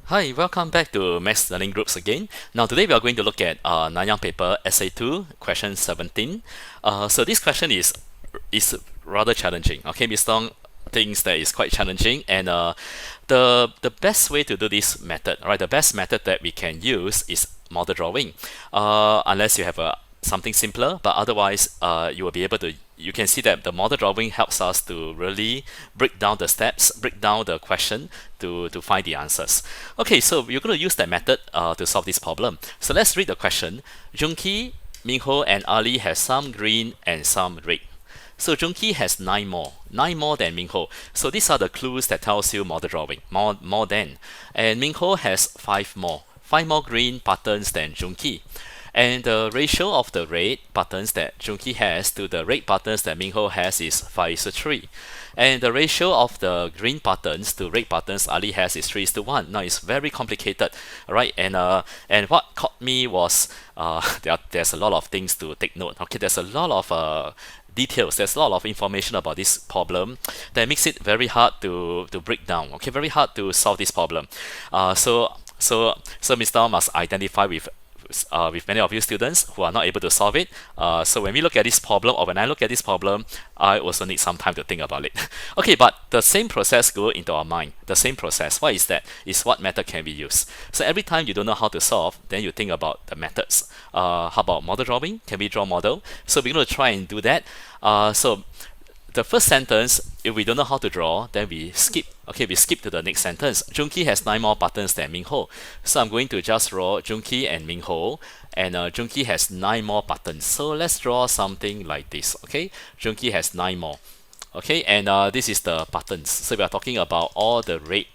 Hi, welcome back to Maths Learning Groups again. Now today we are going to look at Nanyang paper SA2 question 17. So this question is rather challenging. Okay, Mr. Tong thinks that it's quite challenging, and the best way to do this method, right? The best method that we can use is model drawing, unless you have something simpler. But otherwise, you will be able to. You can see that the model drawing helps us to really break down the steps, break down the question to find the answers. Okay, so we're going to use that method to solve this problem. So let's read the question. Junki, Minho, and Ali have some green and some red. So Junki has 9 more than Minho. So these are the clues that tells you model drawing, more than. And Minho has 5 more green buttons than Junki. And the ratio of the red buttons that Junki has to the red buttons that Minho has is 5:3. And the ratio of the green buttons to red buttons Ali has is 3:1. Now it's very complicated, right? And what caught me was there's a lot of things to take note. Okay, there's a lot of details. There's a lot of information about this problem that makes it very hard to break down. Okay, very hard to solve this problem. So Mr. must identify with many of you students who are not able to solve it. So when we look at this problem, or when I look at this problem, I also need some time to think about it. Okay, but the same process go into our mind. The same process. What is that? Is what method can we use? So every time you don't know how to solve, then you think about the methods. How about model drawing? Can we draw model? So we're going to try and do that. So the first sentence, if we don't know how to draw, then we skip. Okay, we skip to the next sentence. Junki has 9 more buttons than Minho. So I'm going to just draw Junki and Minho, and Junki has 9 more buttons. So let's draw something like this. Okay, Junki has 9 more. Okay, and this is the buttons. So we are talking about all the green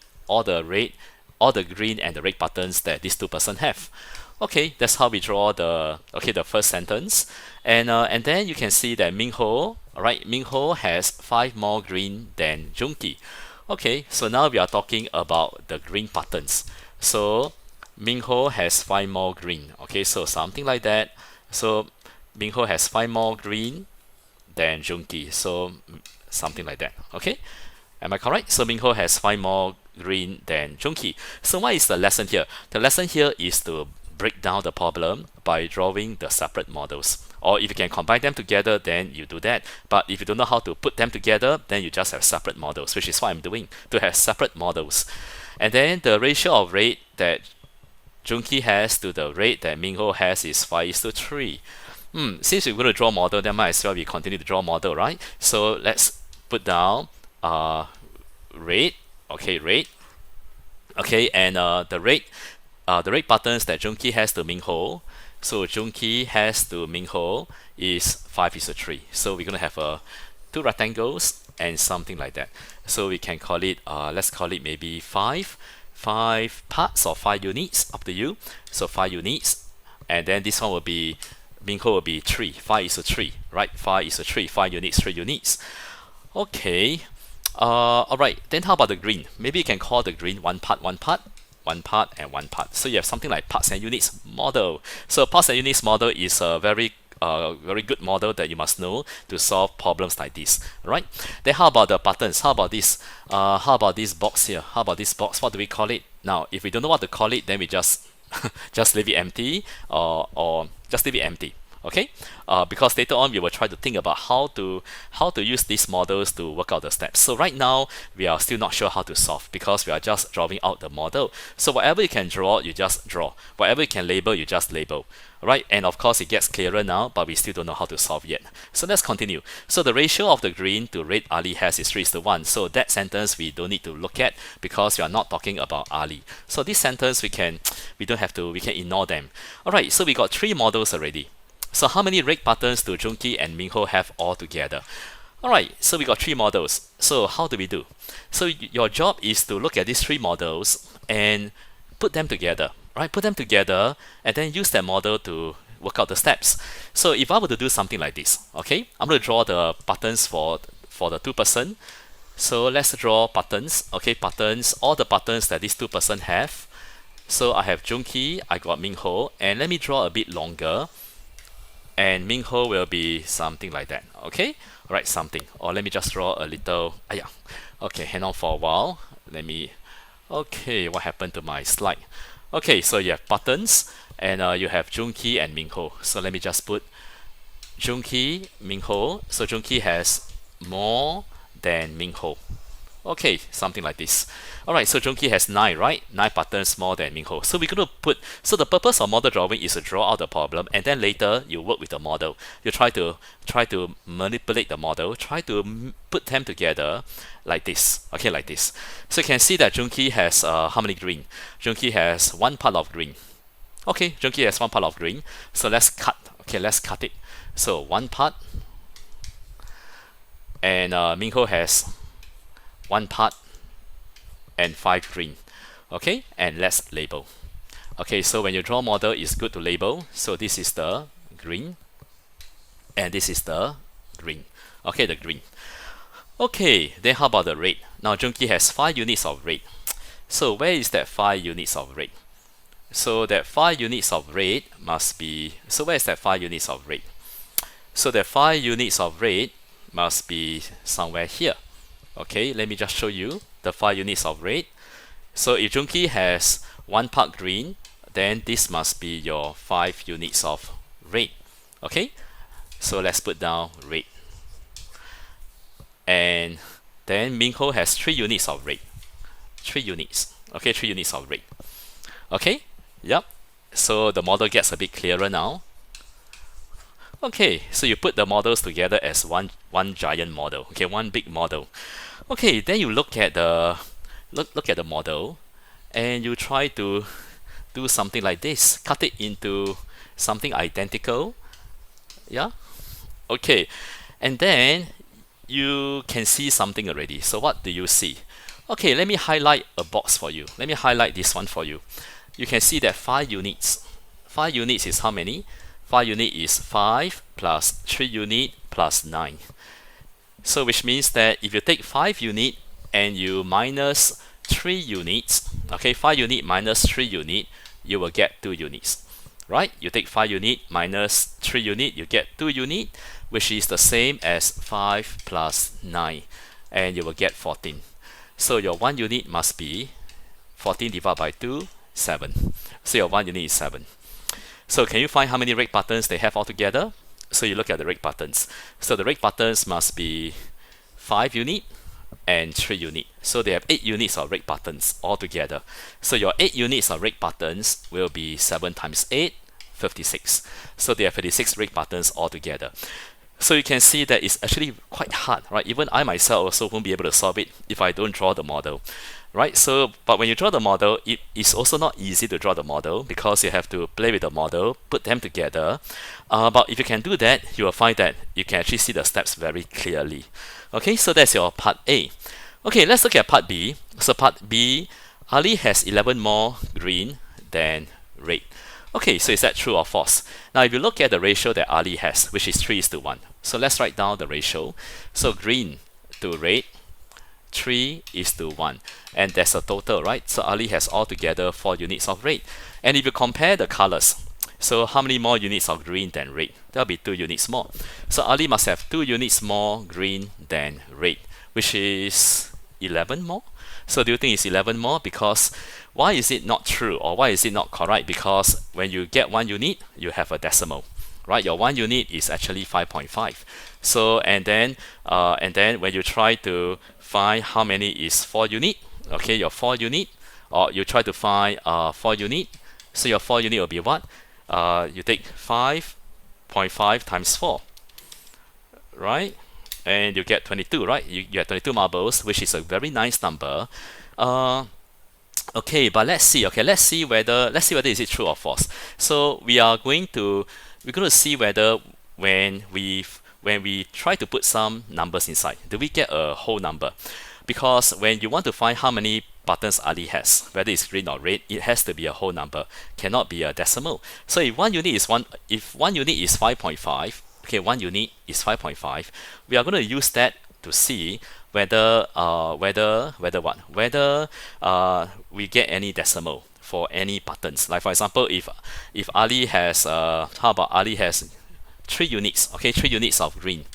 and the red buttons that these two person have. Okay, that's how we draw the first sentence, and then you can see that Minho, alright, Minho has 5 more green than Junki. Okay, so now we are talking about the green buttons. So Minho has 5 more green. Okay, so something like that. So Minho has 5 more green than Junki. So something like that. Okay, am I correct? So Minho has 5 more green than Junki. So what is the lesson here? The lesson here is to break down the problem by drawing the separate models. Or if you can combine them together, then you do that. But if you don't know how to put them together, then you just have separate models, which is what I'm doing, to have separate models. And then the ratio of red that Junki has to the red that Minho has is 5:3. Since we're going to draw model, then might as well we continue to draw model, right? So let's put down red. Okay, red. Okay, and the red buttons that Junki has to Minho. So Junki has to Minho is 5:3. So we're gonna have 2 rectangles and something like that. So we can call it let's call it maybe 5 parts or 5 units, up to you. So 5 units, and then this one will be Minho will be 3. 5:3, right? 5:3, 5 units, 3 units. Okay. Alright, then how about the green? Maybe you can call the green one part, and one part. So you have something like parts and units model. So parts and units model is a very good model that you must know to solve problems like this, right? Then how about the buttons? How about this? How about this box here? How about this box? What do we call it? Now, if we don't know what to call it, then we just just leave it empty, or just leave it empty. Okay, because later on we will try to think about how to use these models to work out the steps. So right now we are still not sure how to solve because we are just drawing out the model. So whatever you can draw, you just draw. Whatever you can label, you just label. Right, and of course it gets clearer now, but we still don't know how to solve yet. So let's continue. So the ratio of the green to red Ali has is 3:1. So that sentence we don't need to look at because we are not talking about Ali. So this sentence we can ignore them. Alright, so we got 3 models already. So how many red buttons do Junki and Minho have all together? Alright, so we got 3 models. So how do we do? So your job is to look at these 3 models and put them together. Right, put them together and then use that model to work out the steps. So if I were to do something like this, okay, I'm going to draw the buttons for the 2 person. So let's draw buttons. Okay, buttons, all the buttons that these 2 person have. So I have Junki, I got Minho, and let me draw a bit longer. And Minho will be something like that. Okay, right, something. Or let me just draw a little. Okay, hang on for a while. Let me Okay, what happened to my slide? Okay, so you have buttons and you have Junki and Mingho. So let me just put Junki, Mingho. So Junki has more than Mingho. Okay, something like this. Alright, so Junki has 9, right? 9 buttons more than Mingho. So we're going to put, so the purpose of model drawing is to draw out the problem, and then later you work with the model. You try to manipulate the model, try to put them together like this. Okay, like this. So you can see that Junki has how many green? Junki has 1 part of green. Okay, Junki has 1 part of green. So let's cut. Okay, let's cut it. So 1 part, and Mingho has 1 part and 5 green. Okay, and let's label. Okay, so when you draw model, it's good to label. So this is the green, and this is the green. Okay, the green. Okay, then how about the red? Now Junki has 5 units of red. So where is that 5 units of red? So that 5 units of red must be, so where is that 5 units of red? So that 5 units of red must be somewhere here. Okay, let me just show you the 5 units of red. So if Junki has 1 part green, then this must be your 5 units of red. Okay, so let's put down red. And then Mingho has 3 units of red. 3 units. Okay, 3 units of red. Okay, yep. So the model gets a bit clearer now. Okay, so you put the models together as one giant model. Okay, one big model. Okay, then you look at the look at the model, and you try to do something like this. Cut it into something identical. Yeah. Okay, and then you can see something already. So what do you see? Okay, let me highlight a box for you. Let me highlight this one for you. You can see that 5 units. 5 units is how many? 5 unit is 5 plus 3 unit plus 9. So which means that if you take 5 unit and you minus 3 units, okay, 5 unit minus 3 unit, you will get 2 units. Right? You take 5 unit minus 3 unit, you get 2 unit, which is the same as 5 plus 9, and you will get 14. So your 1 unit must be 14 divided by 2, 7. So your 1 unit is 7. So can you find how many red buttons they have altogether? So you look at the red buttons. So the red buttons must be 5 unit and 3 unit. So they have 8 units of red buttons altogether. So your 8 units of red buttons will be 7 times 8, 56. So they have 56 red buttons altogether. So you can see that it's actually quite hard, right? Even I myself also won't be able to solve it if I don't draw the model. Right, so but when you draw the model, it is also not easy to draw the model because you have to play with the model, put them together. But if you can do that, you will find that you can actually see the steps very clearly. Okay, so that's your part A. Okay, let's look at part B. So part B, Ali has 11 more green than red. Okay, so is that true or false? Now if you look at the ratio that Ali has, which is 3:1. So let's write down the ratio. So green to red, 3:1, and that's a total, right? So Ali has altogether 4 units of red. And if you compare the colors, so how many more units of green than red? There'll be 2 units more. So Ali must have 2 units more green than red, which is 11 more. So do you think it's 11 more? Because why is it not true, or why is it not correct? Because when you get 1 unit, you have a decimal, right? Your 1 unit is actually 5.5. So and then when you try to find how many is 4 unit, okay, your 4 unit, or you try to find 4 unit, so your 4 unit will be what? You take 5.5 times 4, right? And you get 22, right? You get 22 marbles, which is a very nice number. Okay, but let's see. Okay, let's see whether is it true or false. So we're going to see whether when we try to put some numbers inside, do we get a whole number? Because when you want to find how many buttons Ali has, whether it's green or red, it has to be a whole number, cannot be a decimal. So if 1 unit is 5.5, okay, 1 unit is 5.5, we are going to use that to see whether we get any decimal for any buttons. Like for example, if Ali has how about Ali has 3 units, okay, 3 units of green.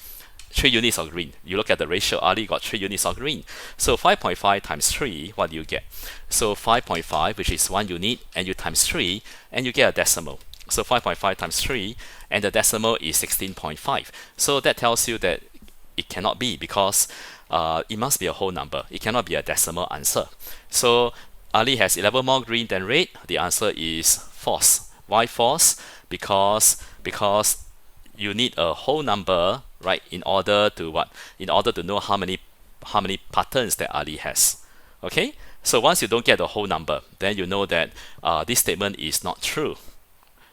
3 units of green. You look at the ratio, Ali got 3 units of green. So 5.5 times 3, what do you get? So 5.5, which is 1 unit, and you times 3, and you get a decimal. So 5.5 times 3, and the decimal is 16.5. So that tells you that it cannot be, because it must be a whole number. It cannot be a decimal answer. So Ali has 11 more green than red. The answer is false. Why false? Because you need a whole number, right, in order to what? In order to know how many patterns that Ali has. Okay? So once you don't get the whole number, then you know that this statement is not true.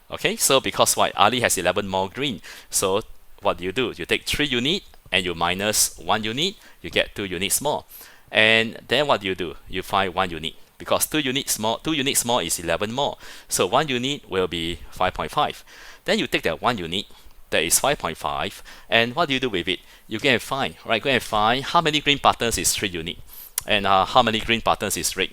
Okay? So because why? Ali has 11 more green. So what do? You take 3 units and you minus 1 unit, you get 2 units more. And then what do? You find 1 unit. Because 2 units more is 11 more. So 1 unit will be 5.5. Then you take that 1 unit, that is 5.5, and what do you do with it? You go and find, right? Go and find how many green patterns is 3 unit, and how many green patterns is red,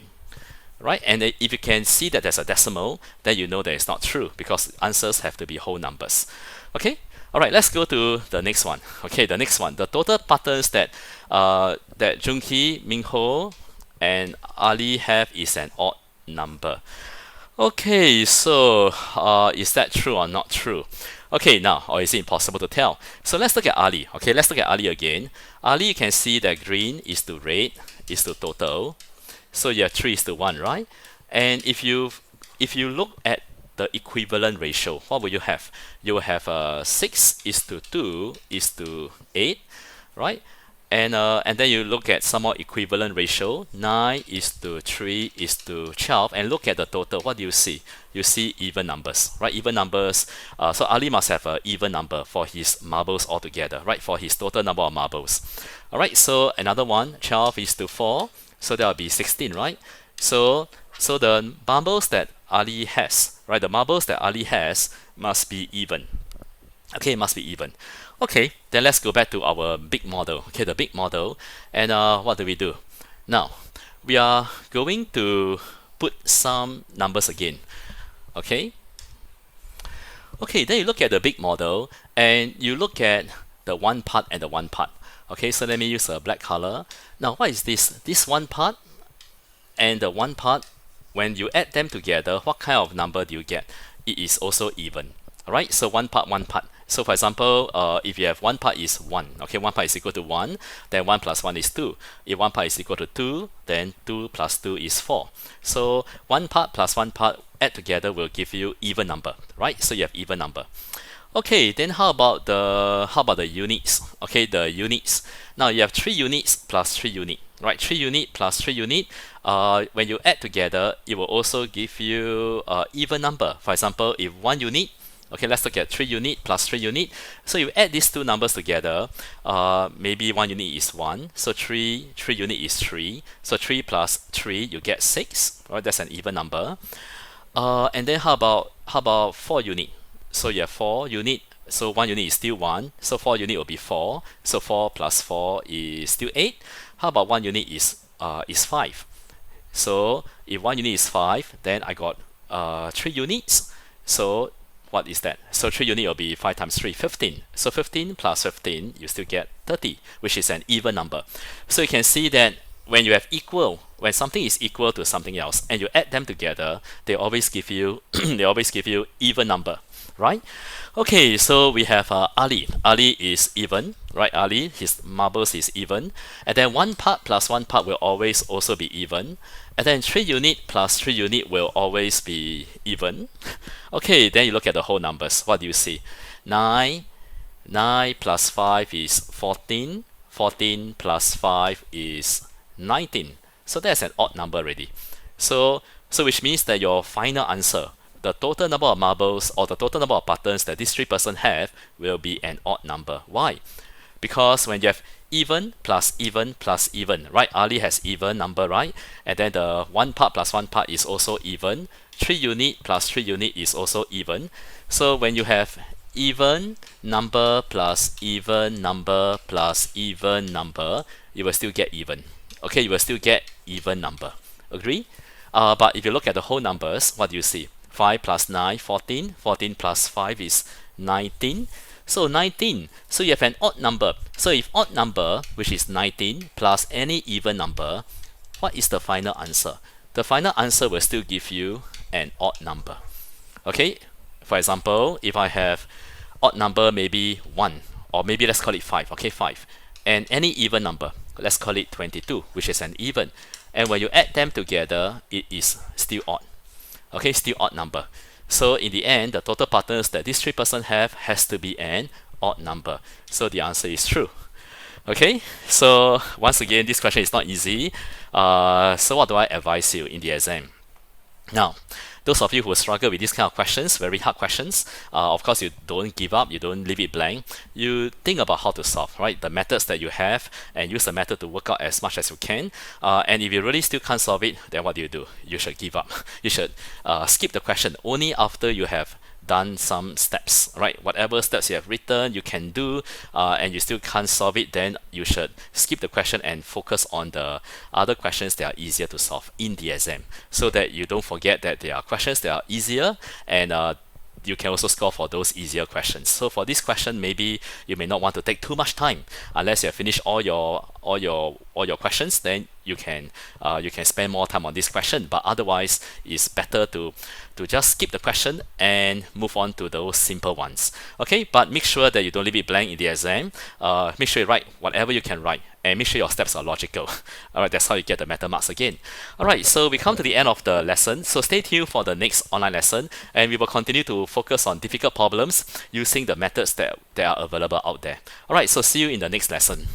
right? And if you can see that there's a decimal, then you know that it's not true, because answers have to be whole numbers. Okay? Alright, let's go to the next one. Okay, the next one. The total patterns that Junki, Minho, and Ali have is an odd number. Okay, so is that true or not true? Okay, now, or is it impossible to tell? So let's look at Ali. Okay, let's look at Ali again. Ali, you can see that green is to red is to total. So you have 3 is to 1, right? And if you look at the equivalent ratio, what will you have? You will have 6 is to 2 is to 8, right? And then you look at some more equivalent ratio, 9 is to 3 is to 12, and look at the total. What do you see? You see even numbers, right? Even numbers. So Ali must have an even number for his marbles altogether, right? For his total number of marbles. All right. So another one, 12 is to 4, so that will be 16, right? So the marbles that Ali has, right? The marbles that Ali has must be even. Okay, it must be even. Okay, then let's go back to our big model. Okay, the big model. And what do? Now, we are going to put some numbers again. Okay? Okay, then you look at the big model and you look at the one part and the one part. Okay, so let me use a black color. Now, what is this? This one part and the one part, when you add them together, what kind of number do you get? It is also even. Alright, so one part, one part. So for example, if you have one part is 1, okay, one part is equal to 1, then 1 plus 1 is 2. If one part is equal to 2, then 2 plus 2 is 4. So one part plus one part add together will give you even number, right? So you have even number. Okay, then how about the units? Okay, the units. Now you have 3 units plus 3 unit, right? 3 unit plus 3 unit. When you add together, it will also give you even number. For example, if 1 unit, okay, let's look at 3 unit plus 3 unit. So you add these two numbers together, maybe 1 unit is 1, so 3 unit is 3. So 3 plus 3, you get 6, right? That's an even number. And then how about 4 unit? So you have 4 unit, so 1 unit is still 1, so 4 unit will be 4. So 4 plus 4 is still 8. How about 1 unit is 5? So if 1 unit is 5, then I got 3 units. So what is that? So 3 unit will be 5 times 3, 15. So 15 plus 15, you still get 30, which is an even number. So you can see that when you have equal, when something is equal to something else, and you add them together, they always give you even number, right? Okay, so we have Ali. Ali is even, right? Ali, his marbles is even, and then one part plus one part will always also be even. And then 3 unit plus 3 unit will always be even. Okay, then you look at the whole numbers. What do you see? 9 plus 5 is 14. 14 plus 5 is 19. So that's an odd number already. So which means that your final answer, the total number of marbles or the total number of patterns that these 3 persons have will be an odd number. Why? Because when you have even plus even plus even, right? Ali has even number, right? And then the one part plus one part is also even. 3 unit plus 3 unit is also even. So when you have even number plus even number plus even number, you will still get even. Okay, you will still get even number. Agree? But if you look at the whole numbers, what do you see? 5 plus 9, 14. 14 plus 5 is 19. So 19. So you have an odd number. So if odd number, which is 19, plus any even number, what is the final answer? The final answer will still give you an odd number. Okay, for example, if I have odd number maybe 1, or maybe let's call it 5, okay, 5, and any even number, let's call it 22, which is an even, and when you add them together, it is still odd. Okay, still odd number. So in the end, the total partners that this 3-person have has to be an odd number. So the answer is true. Okay, so once again, this question is not easy. So what do I advise you in the exam? Now, those of you who struggle with these kind of questions, very hard questions, of course you don't give up, you don't leave it blank. You think about how to solve, right? The methods that you have, and use the method to work out as much as you can. And if you really still can't solve it, then what do? You should give up. You should skip the question only after you have done some steps, right? Whatever steps you have written, you can do, and you still can't solve it, then you should skip the question and focus on the other questions that are easier to solve in the exam, so that you don't forget that there are questions that are easier, and you can also score for those easier questions. So for this question, maybe you may not want to take too much time. Unless you have finished all your questions, then you can spend more time on this question. But otherwise, it's better to just skip the question and move on to those simple ones. Okay, but make sure that you don't leave it blank in the exam. Make sure you write whatever you can write, and make sure your steps are logical. Alright, that's how you get the meta marks again. Alright, so we come to the end of the lesson. So stay tuned for the next online lesson, and we will continue to focus on difficult problems using the methods that are available out there. Alright, so see you in the next lesson.